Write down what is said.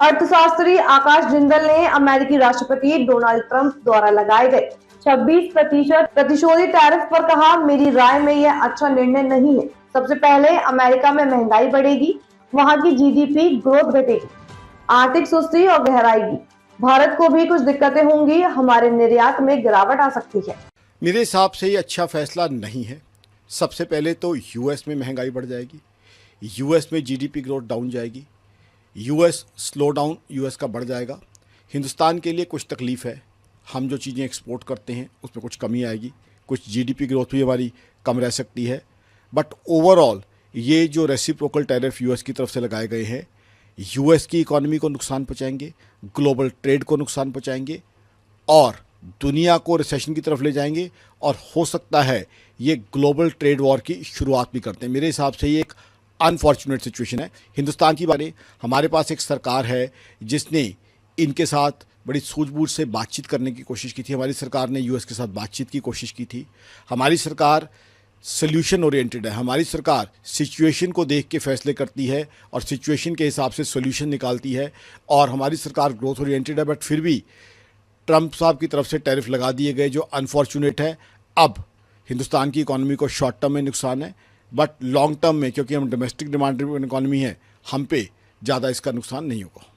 अर्थशास्त्री आकाश जिंदल ने अमेरिकी राष्ट्रपति डोनाल्ड ट्रंप द्वारा लगाए गए 26% प्रतिशोधित टैरिफ पर कहा, मेरी राय में यह अच्छा निर्णय नहीं है। सबसे पहले अमेरिका में महंगाई बढ़ेगी, वहां की जीडीपी ग्रोथ घटेगी, आर्थिक सुस्ती और गहराएगी। भारत को भी कुछ दिक्कतें होंगी, हमारे निर्यात में गिरावट आ सकती है। मेरे हिसाब से ये अच्छा फैसला नहीं है। सबसे पहले तो यूएस में महंगाई बढ़ जाएगी, यूएस में जीडीपी ग्रोथ डाउन जाएगी, यूएस स्लो डाउन यूएस का बढ़ जाएगा। हिंदुस्तान के लिए कुछ तकलीफ़ है, हम जो चीज़ें एक्सपोर्ट करते हैं उसमें कुछ कमी आएगी, कुछ जीडीपी ग्रोथ भी हमारी कम रह सकती है। बट ओवरऑल ये जो रेसिप्रोकल टैरिफ यूएस की तरफ से लगाए गए हैं, यूएस की इकॉनमी को नुकसान पहुंचाएंगे, ग्लोबल ट्रेड को नुकसान पहुंचाएंगे और दुनिया को रिसेशन की तरफ ले जाएंगे और हो सकता है ये ग्लोबल ट्रेड वॉर की शुरुआत भी करते हैं। मेरे हिसाब से ये एक अनफॉर्चुनेट सिचुएशन है। हिंदुस्तान की बात, हमारे पास एक सरकार है जिसने इनके साथ बड़ी सूझबूझ से बातचीत करने की कोशिश की थी। हमारी सरकार ने यूएस के साथ बातचीत की कोशिश की थी। हमारी सरकार सोल्यूशन ओरिएंटेड है। हमारी सरकार सिचुएशन को देख के फैसले करती है और सिचुएशन के हिसाब से सोल्यूशन निकालती है। और हमारी सरकार ग्रोथ ओरिएंटेड है, बट फिर भी ट्रंप साहब की तरफ से टैरिफ लगा दिए गए जो अनफॉर्चुनेट है। अब हिंदुस्तान की इकॉनमी को शॉर्ट टर्म में नुकसान है, बट लॉन्ग टर्म में क्योंकि हम डोमेस्टिक डिमांड ड्रिवन इकॉनमी है, हम पे ज़्यादा इसका नुकसान नहीं होगा।